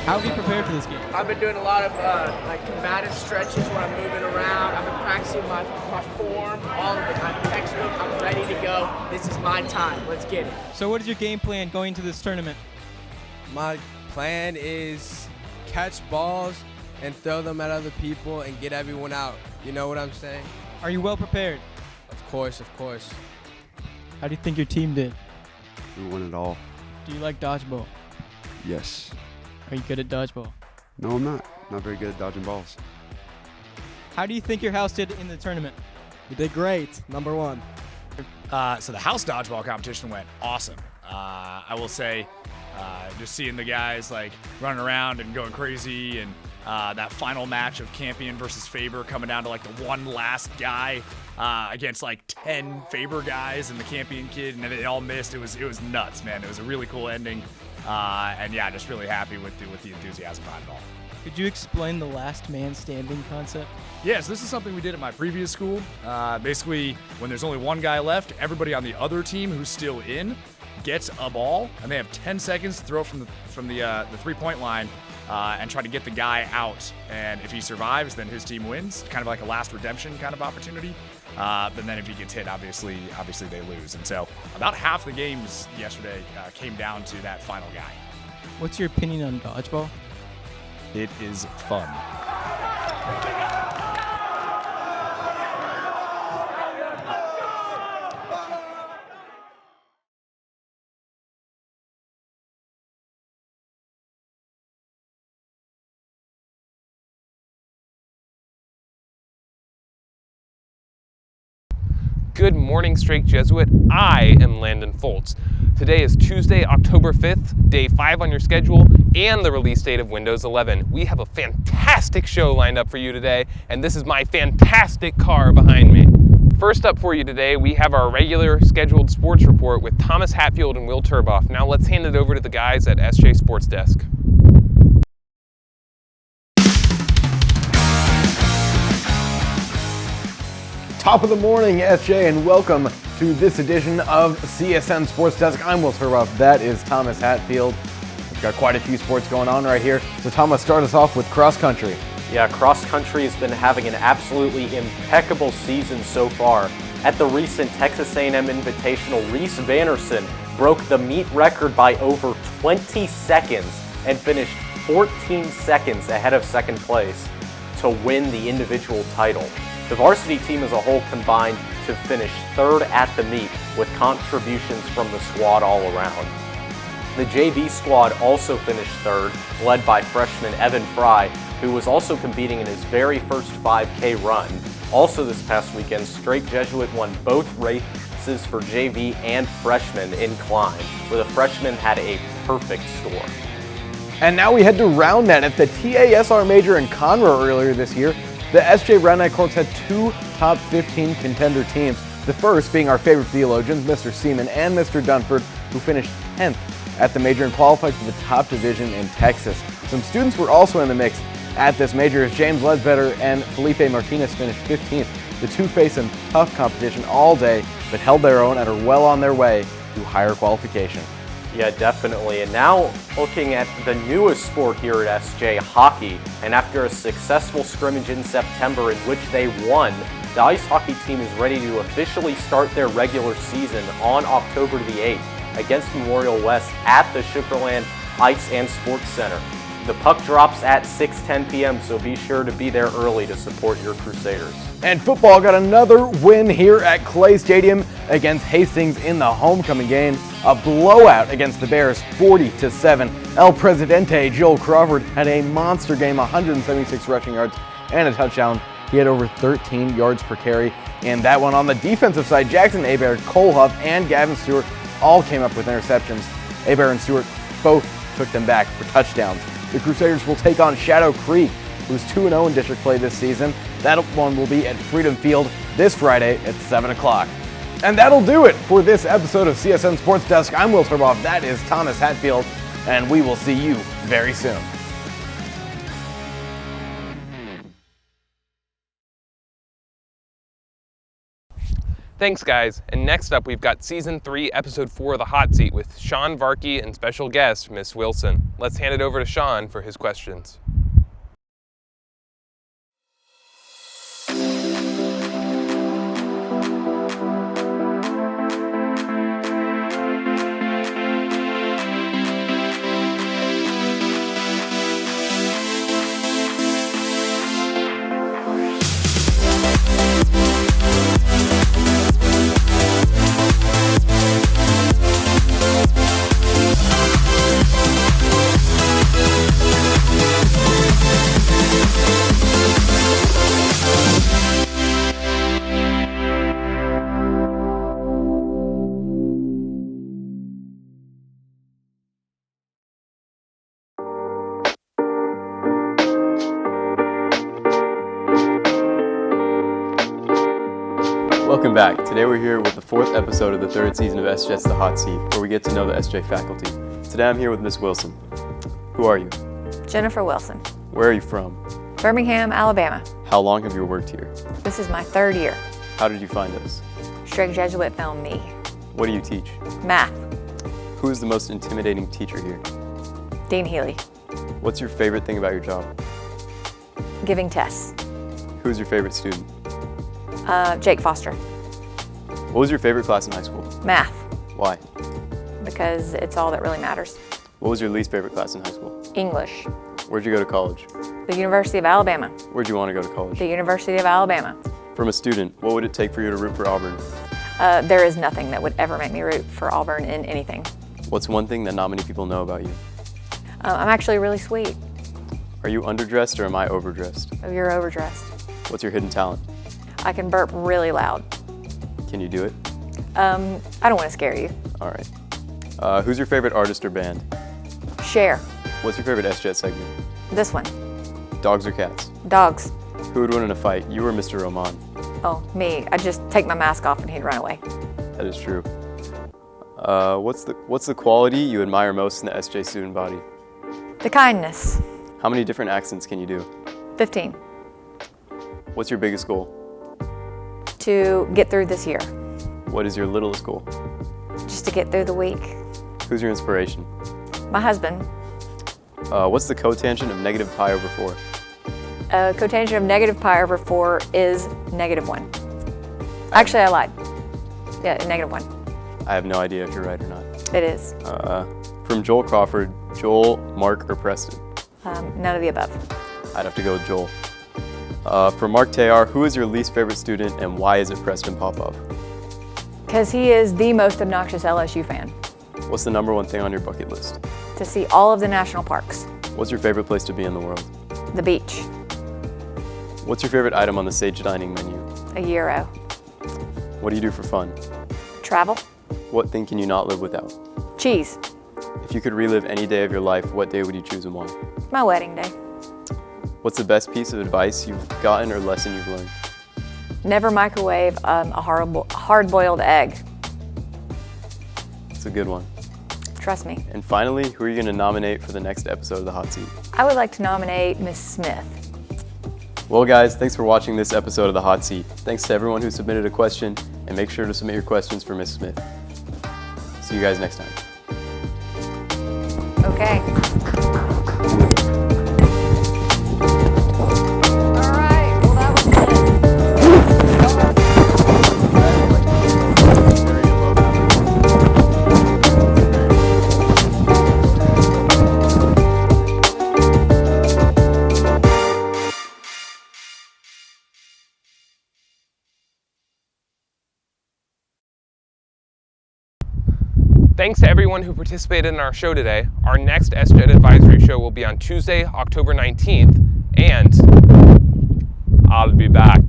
How have you prepared for this game? I've been doing a lot of like combative stretches where I'm moving around. I've been practicing my form, all of it. I'm textbook. I'm ready to go. This is my time. Let's get it. So what is your game plan going into this tournament? My plan is catch balls and throw them at other people and get everyone out. You know what I'm saying? Are you well prepared? Of course, of course. How do you think your team did? We won it all. Do you like dodgeball? Yes. Are you good at dodgeball? No, I'm not. Not very good at dodging balls. How do you think your house did in the tournament? We did great. Number one. So the house dodgeball competition went awesome. I will say, just seeing the guys like running around and going crazy, and that final match of Campion versus Faber coming down to like the one last guy against like 10 Faber guys and the Campion kid, and they all missed. It was nuts, man. It was a really cool ending, and yeah, just really happy with the enthusiasm behind it all. Could you explain the last man standing concept? Yes, this is something we did at my previous school. Basically, when there's only one guy left, everybody on the other team who's still in gets a ball, and they have 10 seconds to throw from the three-point line and try to get the guy out. And if he survives, then his team wins. Kind of like a last redemption kind of opportunity. But then if he gets hit, obviously they lose. And so about half the games yesterday came down to that final guy. What's your opinion on dodgeball? It is fun. Good morning, Strake Jesuit. I am Landon Foltz. Today is Tuesday, October 5th, day 5 on your schedule, and the release date of Windows 11. We have a fantastic show lined up for you today, and this is my fantastic car behind me. First up for you today, we have our regular scheduled sports report with Thomas Hatfield and Will Turboff. Now let's hand it over to the guys at SJ Sports Desk. Top of the morning, SJ, and welcome to this edition of CSN Sports Desk. I'm Will Turboff. That is Thomas Hatfield. We've got quite a few sports going on right here. So Thomas, start us off with cross country. Yeah, cross country has been having an absolutely impeccable season so far. At the recent Texas A&M Invitational, Reese Vanderson broke the meet record by over 20 seconds and finished 14 seconds ahead of second place to win the individual title. The varsity team as a whole combined to finish third at the meet with contributions from the squad all around. The JV squad also finished third, led by freshman Evan Fry, who was also competing in his very first 5K run. Also this past weekend, Strake Jesuit won both races for JV and freshmen in climb, where the freshmen had a perfect score. And now we head to Roundnet at the TASR Major in Conroe earlier this year. The SJ Roundnet Corps had two top 15 contender teams, the first being our favorite theologians, Mr. Seaman and Mr. Dunford, who finished 10th at the major and qualified for the top division in Texas. Some students were also in the mix at this major as James Ledbetter and Felipe Martinez finished 15th. The two faced some tough competition all day, but held their own and are well on their way to higher qualification. Yeah, definitely. And now looking at the newest sport here at SJ, hockey. And after a successful scrimmage in September in which they won, the ice hockey team is ready to officially start their regular season on October the 8th against Memorial West at the Sugarland Ice and Sports Center. The puck drops at 6:10 p.m., so be sure to be there early to support your Crusaders. And football got another win here at Clay Stadium against Hastings in the homecoming game. A blowout against the Bears, 40-7. El Presidente, Joel Crawford, had a monster game, 176 rushing yards and a touchdown. He had over 13 yards per carry. And that one on the defensive side, Jackson Hebert, Cole Huff, and Gavin Stewart all came up with interceptions. Hebert and Stewart both took them back for touchdowns. The Crusaders will take on Shadow Creek, who's 2-0 in district play this season. That one will be at Freedom Field this Friday at 7 o'clock. And that'll do it for this episode of CSN Sports Desk. I'm Will Turboff, that is Thomas Hatfield, and we will see you very soon. Thanks, guys. And next up, we've got Season 3, Episode 4 of The Hot Seat with Sean Varkey and special guest, Miss Wilson. Let's hand it over to Sean for his questions. Welcome back. Today we're here with the 4th episode of the 3rd season of SJET's The Hot Seat, where we get to know the SJ faculty. Today I'm here with Miss Wilson. Who are you? Jennifer Wilson. Where are you from? Birmingham, Alabama. How long have you worked here? This is my 3rd year. How did you find us? Straight Jesuit found me. What do you teach? Math. Who is the most intimidating teacher here? Dean Healy. What's your favorite thing about your job? Giving tests. Who's your favorite student? Jake Foster. What was your favorite class in high school? Math. Why? Because it's all that really matters. What was your least favorite class in high school? English. Where'd you go to college? The University of Alabama. Where'd you want to go to college? The University of Alabama. From a student, what would it take for you to root for Auburn? There is nothing that would ever make me root for Auburn in anything. What's one thing that not many people know about you? I'm actually really sweet. Are you underdressed or am I overdressed? Oh, you're overdressed. What's your hidden talent? I can burp really loud. Can you do it? I don't want to scare you. All right. Who's your favorite artist or band? Cher. What's your favorite SJET segment? This one. Dogs or cats? Dogs. Who would win in a fight, you or Mr. Roman? Oh, me. I'd just take my mask off and he'd run away. That is true. What's the quality you admire most in the SJ student body? The kindness. How many different accents can you do? 15. What's your biggest goal? To get through this year. What is your littlest goal? Just to get through the week. Who's your inspiration? My husband. What's the cotangent of negative pi over 4? Cotangent of negative pi over 4 is -1. Actually, I lied. Yeah, -1. I have no idea if you're right or not. It is. From Joel Crawford, Joel, Mark, or Preston? None of the above. I'd have to go with Joel. For Mark Tayar, who is your least favorite student and why is it Preston Popov? Because he is the most obnoxious LSU fan. What's the #1 thing on your bucket list? To see all of the national parks. What's your favorite place to be in the world? The beach. What's your favorite item on the Sage Dining menu? A gyro. What do you do for fun? Travel. What thing can you not live without? Cheese. If you could relive any day of your life, what day would you choose and why? My wedding day. What's the best piece of advice you've gotten or lesson you've learned? Never microwave a hard-boiled egg. It's a good one. Trust me. And finally, who are you going to nominate for the next episode of The Hot Seat? I would like to nominate Miss Smith. Well, guys, thanks for watching this episode of The Hot Seat. Thanks to everyone who submitted a question, and make sure to submit your questions for Miss Smith. See you guys next time. Okay. All right. Well, that was Thanks to everyone who participated in our show today. Our next SJET Advisory Show will be on Tuesday, October 19th, and I'll be back.